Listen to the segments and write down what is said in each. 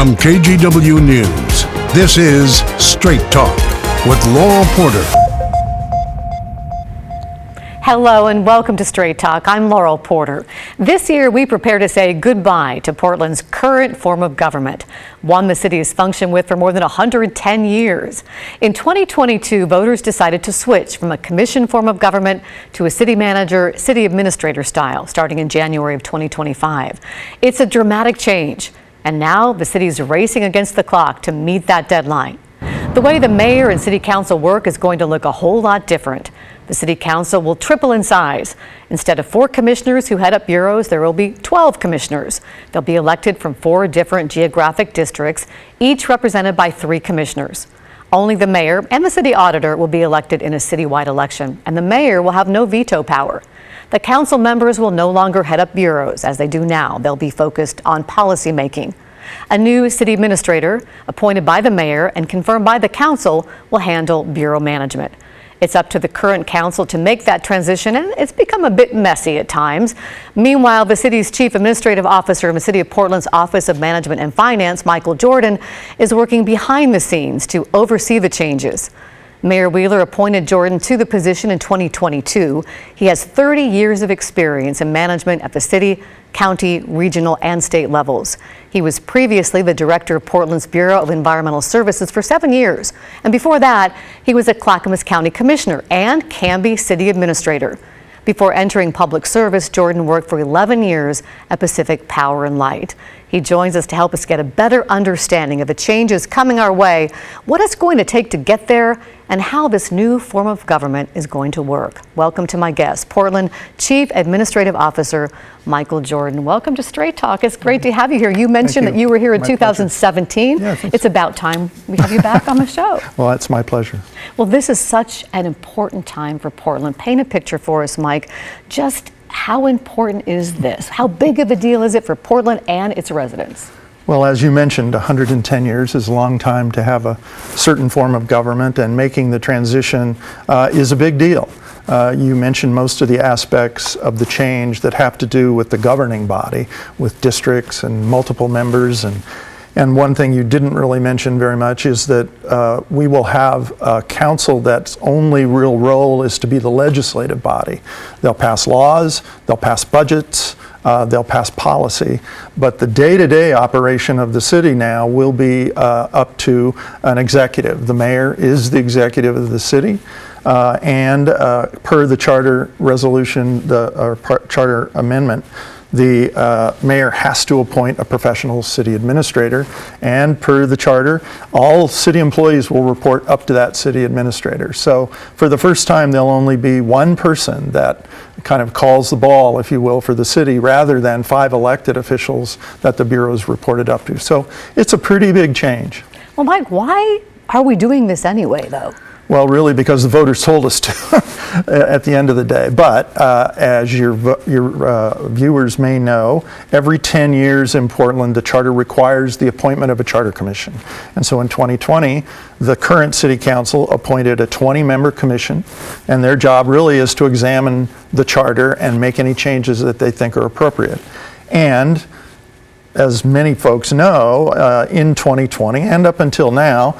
From KGW News, this is Straight Talk with Laurel Porter. Hello and welcome to Straight Talk. I'm Laurel Porter. This year we prepare to say goodbye to Portland's current form of government, one the city has functioned with for more than 110 years. In 2022, voters decided to switch from a commission form of government to a city manager, city administrator style, starting in January of 2025. It's a dramatic change, and now the city's racing against the clock to meet that deadline. The way the mayor and city council work is going to look a whole lot different. The city council will triple in size. Instead of 4 commissioners who head up bureaus, there will be 12 commissioners. They'll be elected from 4 different geographic districts, each represented by 3 commissioners. Only the mayor and the city auditor will be elected in a citywide election, and the mayor will have no veto power. The council members will no longer head up bureaus as they do now. They'll be focused on policy making. A new city administrator, appointed by the mayor and confirmed by the council, will handle bureau management. It's up to the current council to make that transition, and it's become a bit messy at times. Meanwhile, the city's chief administrative officer in the City of Portland's Office of Management and Finance, Michael Jordan, is working behind the scenes to oversee the changes. Mayor Wheeler appointed Jordan to the position in 2022. He has 30 years of experience in management at the city, county, regional, and state levels. He was previously the director of Portland's Bureau of Environmental Services for 7 years. And before that, he was a Clackamas County Commissioner and Canby City Administrator. Before entering public service, Jordan worked for 11 years at Pacific Power and Light. He joins us to help us get a better understanding of the changes coming our way, what it's going to take to get there, and how this new form of government is going to work. Welcome to my guest, Portland Chief Administrative Officer Michael Jordan. Welcome to Straight Talk. It's great to have you here. You mentioned that you were here in 2017. Yeah, it's about time we have you back on the show. Well, it's my pleasure. Well, this is such an important time for Portland. Paint a picture for us, Mike. Just how important is this? How big of a deal is it for Portland and its residents? Well, as you mentioned, 110 years is a long time to have a certain form of government, and making the transition is a big deal. You mentioned most of the aspects of the change that have to do with the governing body, with districts and multiple members. And one thing you didn't really mention very much is that we will have a council that's only real role is to be the legislative body. They'll pass laws, they'll pass budgets, they'll pass policy, but the day-to-day operation of the city now will be up to an executive. The mayor is the executive of the city, and per the charter resolution, charter amendment, the mayor has to appoint a professional city administrator, and per the charter, all city employees will report up to that city administrator. So for the first time, there'll only be one person that kind of calls the ball, if you will, for the city, rather than 5 elected officials that the bureau's reported up to. So it's a pretty big change. Well, Mike, why are we doing this anyway, though? Well, really, because the voters told us to at the end of the day. But as your viewers may know, every 10 years in Portland, the charter requires the appointment of a charter commission. And so in 2020, the current city council appointed a 20-member commission, and their job really is to examine the charter and make any changes that they think are appropriate. And as many folks know, in 2020 and up until now,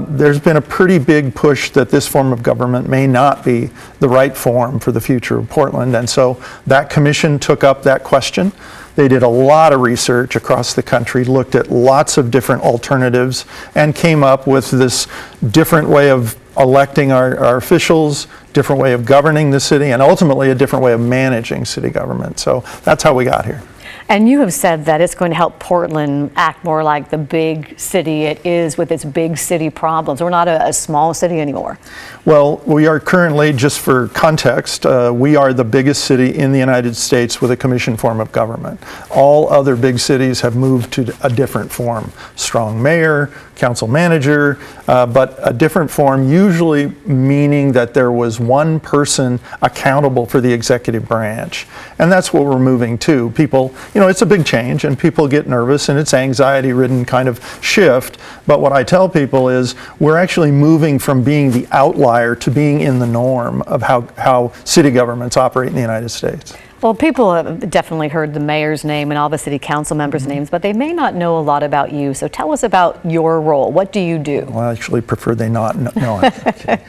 there's been a pretty big push that this form of government may not be the right form for the future of Portland. And so that commission took up that question. They did a lot of research across the country, looked at lots of different alternatives, and came up with this different way of electing our officials, different way of governing the city, and ultimately a different way of managing city government. So that's how we got here. And you have said that it's going to help Portland act more like the big city it is with its big city problems. We're not a small city anymore. Well, we are currently, just for context, we are the biggest city in the United States with a commission form of government. All other big cities have moved to a different form. Strong mayor, council manager, but a different form, usually meaning that there was one person accountable for the executive branch. And that's what we're moving to. People, it's a big change and people get nervous and it's anxiety-ridden kind of shift. But what I tell people is we're actually moving from being the outlier to being in the norm of how city governments operate in the United States. Well, people have definitely heard the mayor's name and all the city council members' names, but they may not know a lot about you. So tell us about your role. What do you do? Well, I actually prefer they not know. Okay.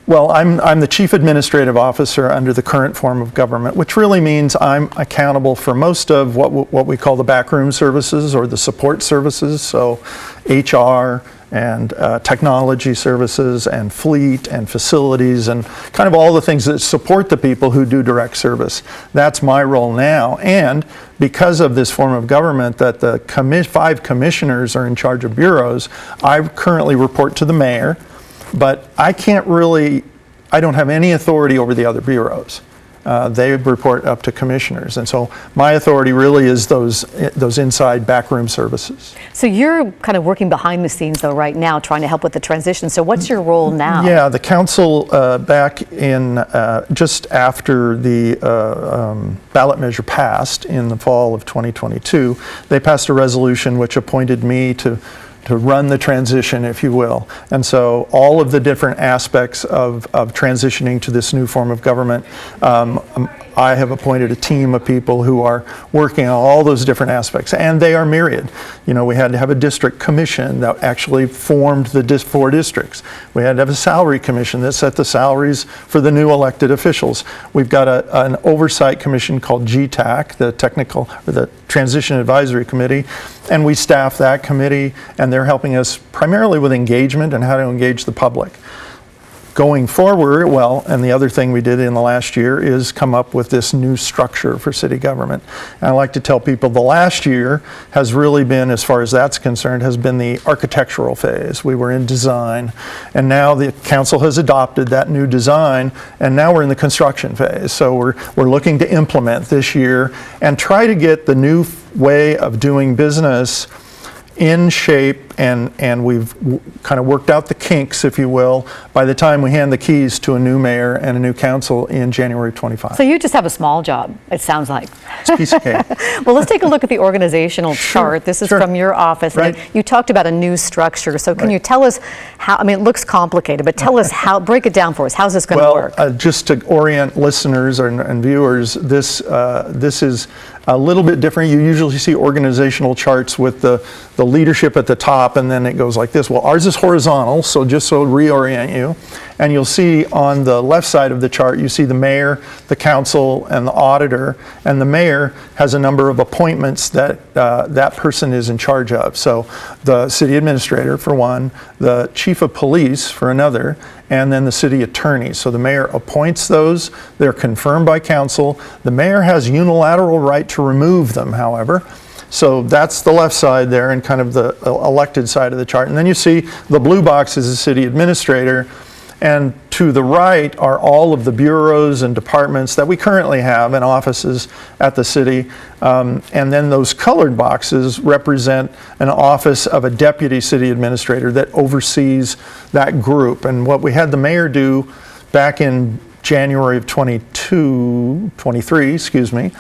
Well, I'm the Chief Administrative Officer under the current form of government, which really means I'm accountable for most of what we call the backroom services or the support services, so HR and technology services and fleet and facilities and kind of all the things that support the people who do direct service. That's my role now. And because of this form of government that the 5 commissioners are in charge of bureaus, I currently report to the mayor. But I don't have any authority over the other bureaus. They report up to commissioners. And so my authority really is those inside backroom services. So you're kind of working behind the scenes though right now, trying to help with the transition. So what's your role now? Yeah, the council back in just after the ballot measure passed in the fall of 2022, they passed a resolution which appointed me to run the transition, if you will. And so all of the different aspects of transitioning to this new form of government, I have appointed a team of people who are working on all those different aspects, and they are myriad. You know, we had to have a district commission that actually formed the 4 districts. We had to have a salary commission that set the salaries for the new elected officials. We've got an oversight commission called GTAC, the Transition Advisory Committee, and we staff that committee, and they're helping us primarily with engagement and how to engage the public. Going forward, well, and the other thing we did in the last year is come up with this new structure for city government. And I like to tell people the last year has really been, as far as that's concerned, has been the architectural phase. We were in design, and now the council has adopted that new design, and now we're in the construction phase. So we're looking to implement this year and try to get the new way of doing business in shape, and we've kind of worked out the kinks, if you will, by the time we hand the keys to a new mayor and a new council in January 25. So you just have a small job, it sounds like. It's a piece of cake. Well, let's take a look at the organizational chart. This is from your office. Right. You talked about a new structure. So can you tell us how, I mean, it looks complicated, but tell us how, break it down for us. How's this going to work? Just to orient listeners and viewers, this is a little bit different. You usually see organizational charts with the leadership at the top, and then it goes like this. Well, ours is horizontal, so just so to reorient you. And you'll see on the left side of the chart, you see the mayor, the council, and the auditor. And the mayor has a number of appointments that that person is in charge of. So the city administrator, for one, the chief of police, for another, and then the city attorney. So the mayor appoints those. They're confirmed by council. The mayor has unilateral right to remove them, however. So that's the left side there and kind of the elected side of the chart. And then you see the blue box is the city administrator. And to the right are all of the bureaus and departments that we currently have and offices at the city. And then those colored boxes represent an office of a deputy city administrator that oversees that group. And what we had the mayor do back in January of 23, excuse me,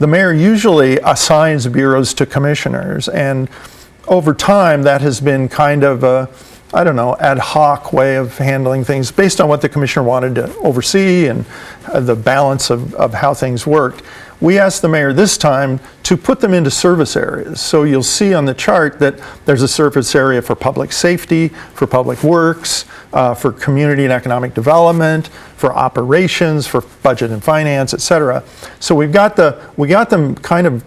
the mayor usually assigns bureaus to commissioners. And over time, that has been kind of a, I don't know, ad hoc way of handling things based on what the commissioner wanted to oversee and the balance of how things worked. We asked the mayor this time to put them into service areas. So you'll see on the chart that there's a service area for public safety, for public works, for community and economic development, for operations, for budget and finance, et cetera. So we got them kind of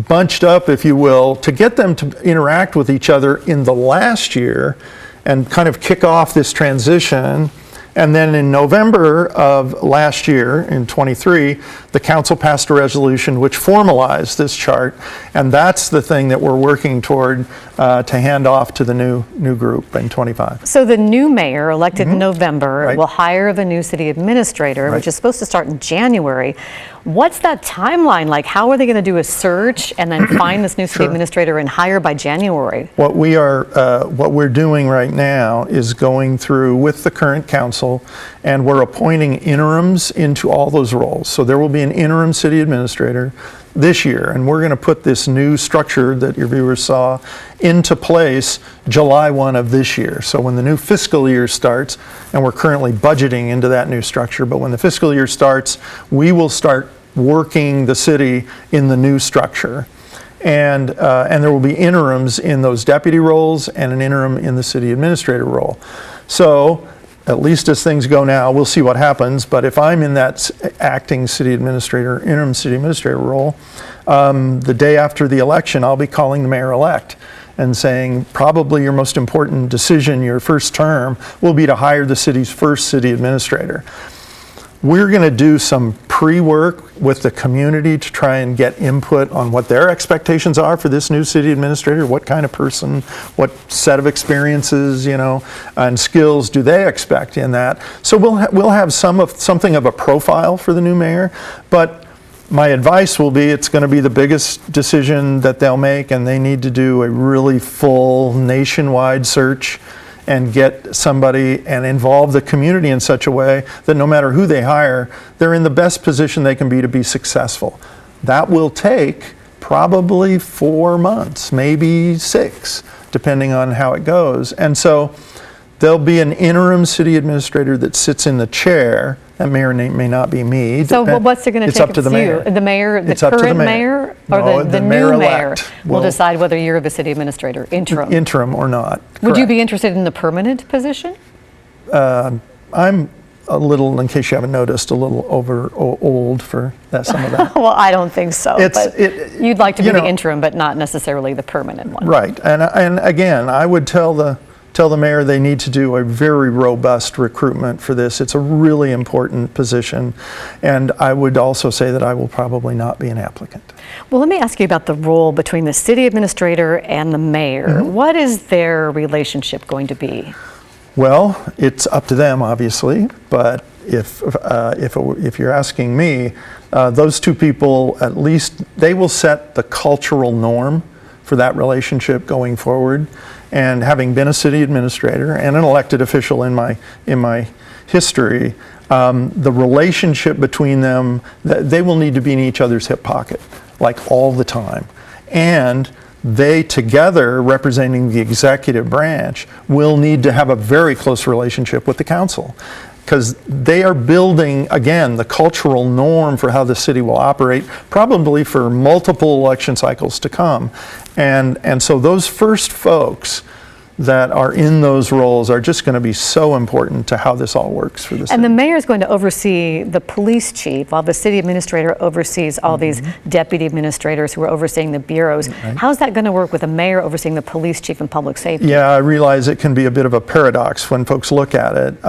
bunched up, if you will, to get them to interact with each other in the last year and kind of kick off this transition. And then in November of last year, in 23, the council passed a resolution which formalized this chart, and that's the thing that we're working toward to hand off to the new group in 25. So the new mayor, elected in November, will hire the new city administrator, which is supposed to start in January. What's that timeline like? How are they going to do a search and then find this new city administrator and hire by January? What we're doing right now is going through with the current council, and we're appointing interims into all those roles. So there will be an interim city administrator. this year, and we're going to put this new structure that your viewers saw into place July 1 of this year. So when the new fiscal year starts, and we're currently budgeting into that new structure, but when the fiscal year starts, we will start working the city in the new structure. And there will be interims in those deputy roles and an interim in the city administrator role. So at least as things go now, we'll see what happens, but if I'm in that acting city administrator, interim city administrator role, the day after the election, I'll be calling the mayor-elect and saying, probably your most important decision, your first term, will be to hire the city's first city administrator. We're going to do some pre-work with the community to try and get input on what their expectations are for this new city administrator, what kind of person, what set of experiences, and skills do they expect in that. So we'll have something of a profile for the new mayor, but my advice will be it's going to be the biggest decision that they'll make, and they need to do a really full nationwide search and get somebody and involve the community in such a way that no matter who they hire, they're in the best position they can be to be successful. That will take probably 4 months, maybe 6, depending on how it goes. And so there'll be an interim city administrator that sits in the chair. That mayor may not be me. So what's it going to take? It's up to the mayor. The mayor, the It's up to the current mayor. mayor, or No, the new mayor mayor-elect will decide whether you're the city administrator, interim? Interim or not. Would you Correct. be interested in the permanent position? I'm a little, in case you haven't noticed, a little old for some of that. Well, I don't think so. But you'd like to be you the know, interim, but not necessarily the permanent one. Right, and again, I would tell the mayor they need to do a very robust recruitment for this. It's a really important position, and I would also say that I will probably not be an applicant. Well, let me ask you about the role between the city administrator and the mayor. Mm-hmm. What is their relationship going to be? Well, it's up to them, obviously, but if you're asking me, those two people, at least, they will set the cultural norm for that relationship going forward. And having been a city administrator and an elected official in my history, the relationship between them, they will need to be in each other's hip pocket, like all the time. And they together, representing the executive branch, will need to have a very close relationship with the council, because they are building, again, the cultural norm for how the city will operate, probably for multiple election cycles to come. And so those first folks that are in those roles are just going to be so important to how this all works for the city. And the mayor is going to oversee the police chief, while the city administrator oversees all these deputy administrators who are overseeing the bureaus. Right. How's that going to work with the mayor overseeing the police chief and public safety? Yeah, I realize it can be a bit of a paradox when folks look at it.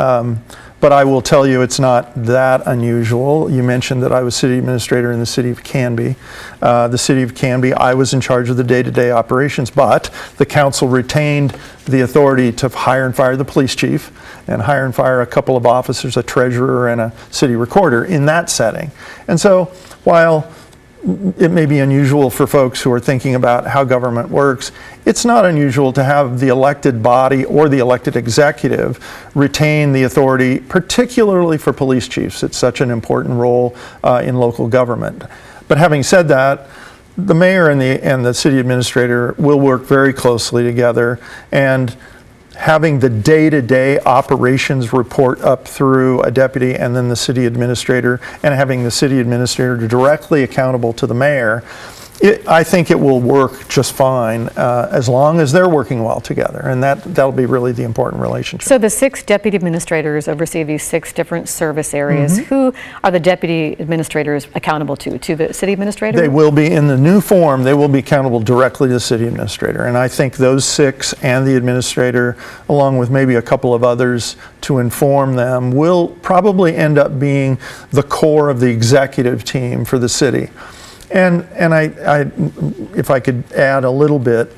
But I will tell you it's not that unusual. You mentioned that I was city administrator in the city of Canby. The city of Canby, I was in charge of the day-to-day operations, but the council retained the authority to hire and fire the police chief and hire and fire a couple of officers, a treasurer and a city recorder in that setting. And so while it may be unusual for folks who are thinking about how government works, it's not unusual to have the elected body or the elected executive retain the authority, particularly for police chiefs. It's such an important role in local government. But having said that, the mayor and the city administrator will work very closely together, and having the day-to-day operations report up through a deputy and then the city administrator, and having the city administrator directly accountable to the mayor, I think it will work just fine as long as they're working well together, and that'll be really the important relationship. So the 6 deputy administrators oversee these 6 different service areas. Who are the deputy administrators accountable to? To the city administrator? They will be, in the new form, they will be accountable directly to the city administrator, and I think those 6 and the administrator, along with maybe a couple of others to inform them, will probably end up being the core of the executive team for the city. And I, if I could add a little bit,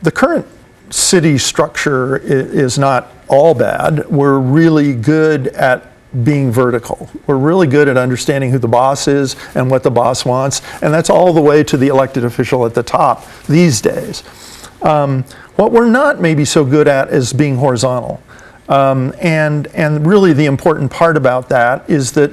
the current city structure is not all bad. We're really good at being vertical. We're really good at understanding who the boss is and what the boss wants, and that's all the way to the elected official at the top these days. What we're not maybe so good at is being horizontal. And really the important part about that is that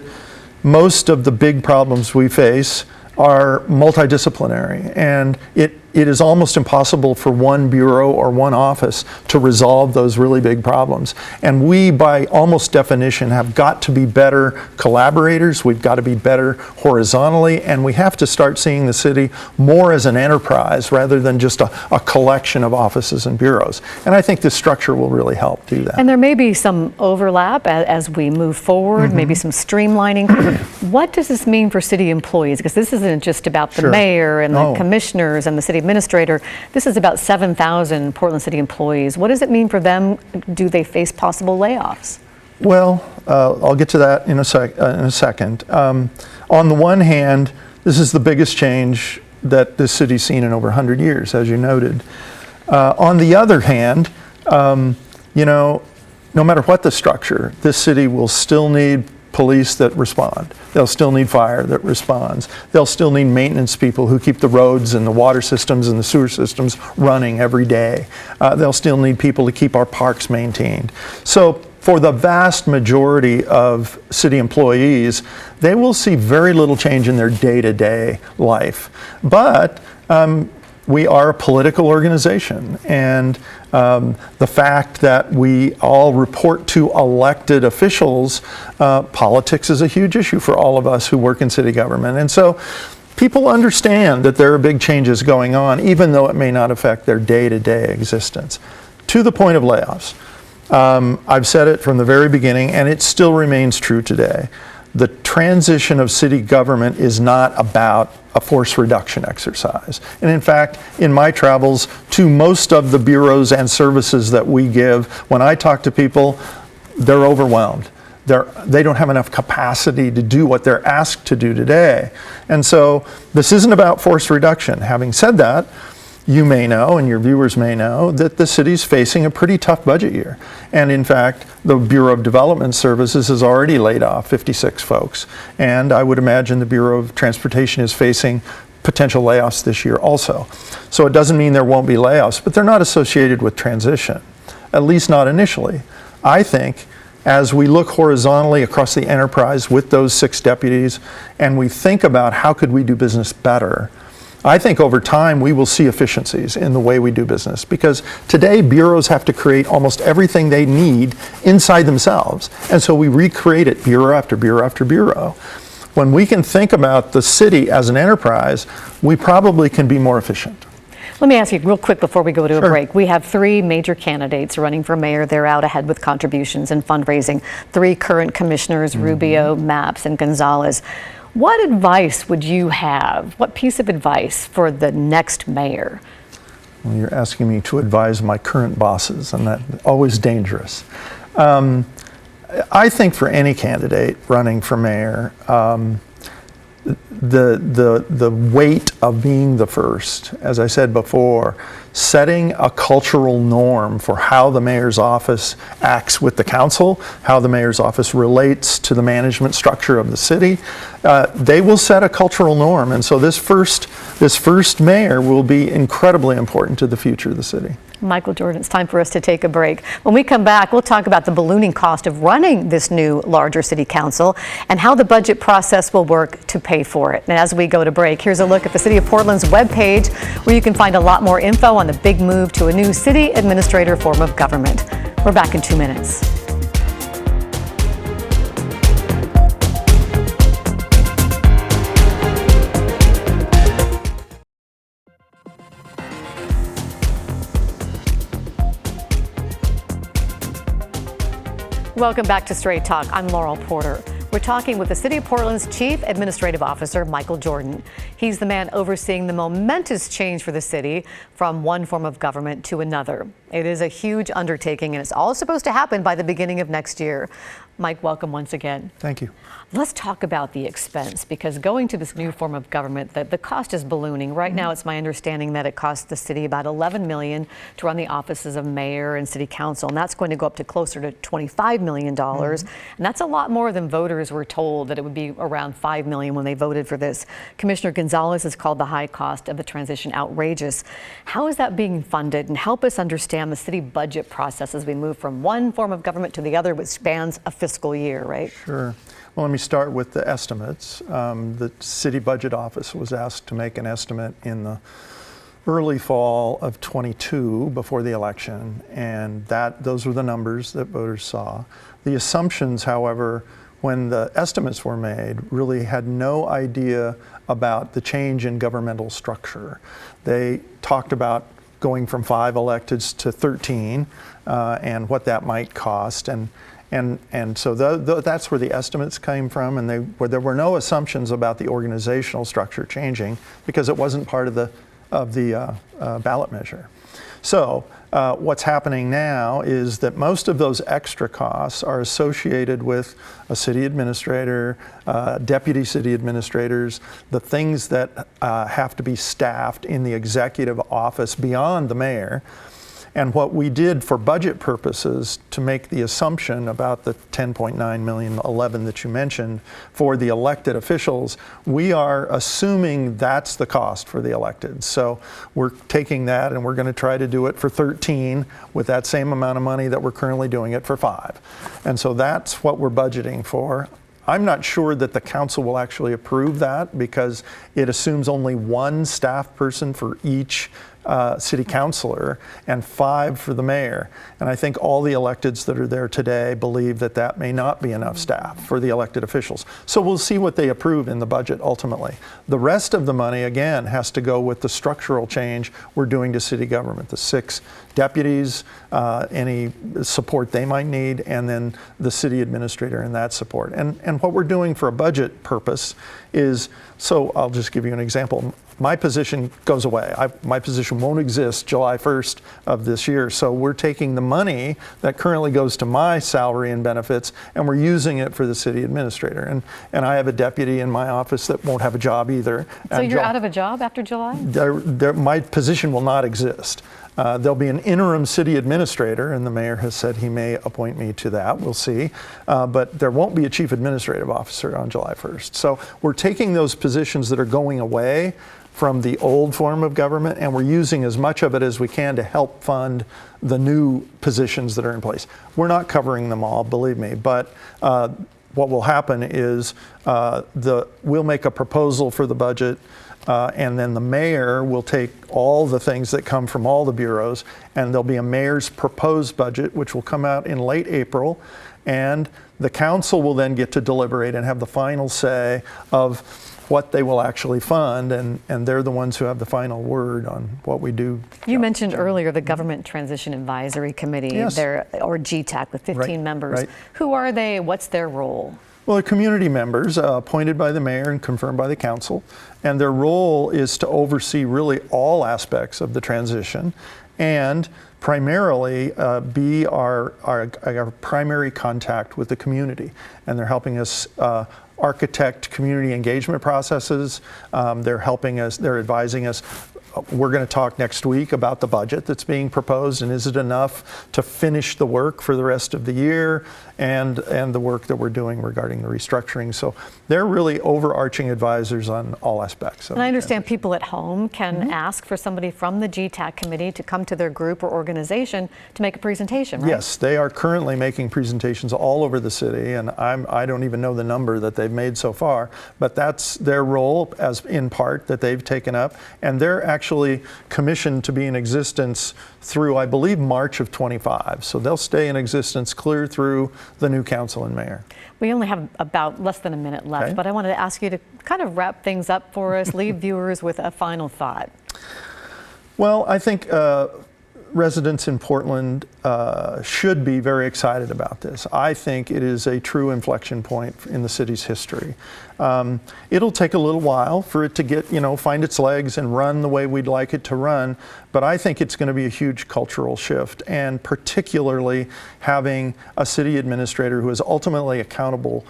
most of the big problems we face are multidisciplinary, and it is almost impossible for one bureau or one office to resolve those really big problems. And we, by almost definition, have got to be better collaborators, we've got to be better horizontally, and we have to start seeing the city more as an enterprise rather than just a collection of offices and bureaus. And I think this structure will really help do that. And there may be some overlap as we move forward, maybe some streamlining. What does this mean for city employees? Because this isn't just about the mayor and the commissioners and the city administrator. This is about 7,000 Portland City employees. What does it mean for them? Do they face possible layoffs? Well, I'll get to that in a second. On the one hand, this is the biggest change that this city's seen in over 100 years, as you noted. On the other hand, you know, no matter what the structure, this city will still need police that respond. They'll still need fire that responds. They'll still need maintenance people who keep the roads and the water systems and the sewer systems running every day. They'll still need people to keep our parks maintained. So for the vast majority of city employees, they will see very little change in their day-to-day life. But we are a political organization, and the fact that we all report to elected officials, politics is a huge issue for all of us who work in city government. And so people understand that there are big changes going on, even though it may not affect their day-to-day existence. To the point of layoffs, I've said it from the very beginning, and it still remains true today. The transition of city government is not about a force reduction exercise. And in fact, in my travels to most of the bureaus and services that we give, when I talk to people, they're overwhelmed. They don't have enough capacity to do what they're asked to do today. And so this isn't about force reduction. Having said that, you may know, and your viewers may know, that the city's facing a pretty tough budget year. And in fact, the Bureau of Development Services has already laid off 56 folks. And I would imagine the Bureau of Transportation is facing potential layoffs this year also. So it doesn't mean there won't be layoffs, but they're not associated with transition, at least not initially. I think as we look horizontally across the enterprise with those 6 deputies, and we think about how could we do business better, I think over time we will see efficiencies in the way we do business, because today bureaus have to create almost everything they need inside themselves, and so we recreate it bureau after bureau after bureau. When we can think about the city as an enterprise, we probably can be more efficient. Let me ask you real quick before we go to a break. We have 3 major candidates running for mayor. They're out ahead with contributions and fundraising. 3 current commissioners, Rubio, Mapps, and Gonzalez. What advice would you have? What piece of advice for the next mayor? Well, you're asking me to advise my current bosses, and that's always dangerous. I think for any candidate running for mayor, the weight of being the first, as I said before, setting a cultural norm for how the mayor's office acts with the council, how the mayor's office relates to the management structure of the city, they will set a cultural norm. And so this first mayor will be incredibly important to the future of the city. Michael Jordan, it's time for us to take a break. When we come back, we'll talk about the ballooning cost of running this new larger city council and how the budget process will work to pay for it. And as we go to break, here's a look at the City of Portland's webpage, where you can find a lot more info on the big move to a new city administrator form of government. We're back in 2 minutes. Welcome back to Straight Talk. I'm Laurel Porter. We're talking with the City of Portland's Chief Administrative Officer, Michael Jordan. He's the man overseeing the momentous change for the city from one form of government to another. It is a huge undertaking, and it's all supposed to happen by the beginning of next year. Mike, welcome once again. Thank you. Let's talk about the expense, because going to this new form of government, the cost is ballooning. Right now, it's my understanding that it costs the city about $11 million to run the offices of mayor and city council, and that's going to go up to closer to $25 million. And that's a lot more than voters were told that it would be around $5 million when they voted for this. Commissioner Gonzalez has called the high cost of the transition outrageous. How is that being funded? And help us understand the city budget process as we move from one form of government to the other, which spans a fiscal year, right? Sure. Well, let me start with the estimates. The City Budget Office was asked to make an estimate in the early fall of 22 before the election, and those were the numbers that voters saw. The assumptions, however, when the estimates were made, really had no idea about the change in governmental structure. They talked about going from 5 electeds to 13 and what that might cost. And so that's where the estimates came from, and there were no assumptions about the organizational structure changing because it wasn't part of the ballot measure. So what's happening now is that most of those extra costs are associated with a city administrator, deputy city administrators, the things that have to be staffed in the executive office beyond the mayor. And what we did for budget purposes to make the assumption about the 10.9 million, 11 that you mentioned for the elected officials, we are assuming that's the cost for the elected. So we're taking that and we're going to try to do it for 13 with that same amount of money that we're currently doing it for 5. And so that's what we're budgeting for. I'm not sure that the council will actually approve that because it assumes only 1 staff person for each city councilor and 5 for the mayor. And I think all the electeds that are there today believe that that may not be enough staff for the elected officials. So we'll see what they approve in the budget ultimately. The rest of the money, again, has to go with the structural change we're doing to city government, the 6 deputies, any support they might need, and then the city administrator and that support. And what we're doing for a budget purpose is, so I'll just give you an example. My position goes away. My position won't exist July 1st of this year. So we're taking the money that currently goes to my salary and benefits, and we're using it for the city administrator. And I have a deputy in my office that won't have a job either. So you're out of a job after July? My position will not exist. There'll be an interim city administrator, and the mayor has said he may appoint me to that. We'll see. But there won't be a chief administrative officer on July 1st. So we're taking those positions that are going away from the old form of government, and we're using as much of it as we can to help fund the new positions that are in place. We're not covering them all, believe me, but what will happen is we'll make a proposal for the budget, and then the mayor will take all the things that come from all the bureaus, and there'll be a mayor's proposed budget, which will come out in late April, and the council will then get to deliberate and have the final say of what they will actually fund, and they're the ones who have the final word on what we do. You mentioned earlier the Government Transition Advisory Committee, Yes. or GTAC, with 15 members. Right. Who are they? What's their role? Well, they're community members appointed by the mayor and confirmed by the council, and their role is to oversee really all aspects of the transition and primarily be our primary contact with the community. And they're helping us architect community engagement processes. They're helping us, they're advising us. We're going to talk next week about the budget that's being proposed, and is it enough to finish the work for the rest of the year, and the work that we're doing regarding the restructuring. So they're really overarching advisors on all aspects. And I understand people at home can ask for somebody from the GTAC committee to come to their group or organization to make a presentation, right? Yes, they are currently making presentations all over the city, and I don't even know the number that they've made so far, but that's their role as in part that they've taken up, and they're actually commissioned to be in existence through, I believe, March of 25. So they'll stay in existence clear through the new council and mayor. We only have about less than a minute left, Okay. but I wanted to ask you to kind of wrap things up for us, leave viewers with a final thought. Well, I think residents in Portland should be very excited about this. I think it is a true inflection point in the city's history. It'll take a little while for it to get, find its legs and run the way we'd like it to run, but I think it's going to be a huge cultural shift, and particularly having a city administrator who is ultimately accountable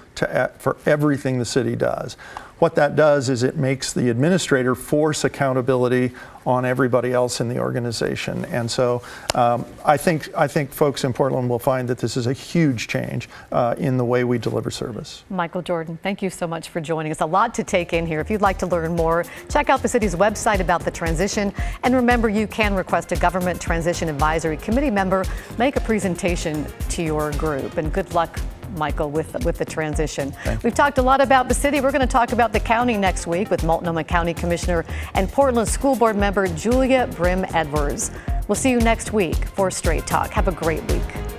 for everything the city does. What that does is it makes the administrator force accountability on everybody else in the organization. And so I think folks in Portland will find that this is a huge change in the way we deliver service. Michael Jordan, thank you so much for joining us. A lot to take in here. If you'd like to learn more, check out the city's website about the transition. And remember, you can request a Government Transition Advisory Committee member make a presentation to your group. And good luck Michael, with the transition. We've talked a lot about the city. We're going to talk about the county next week with Multnomah County Commissioner and Portland School Board member Julia Brim Edwards. We'll see you next week for Straight Talk. Have a great week.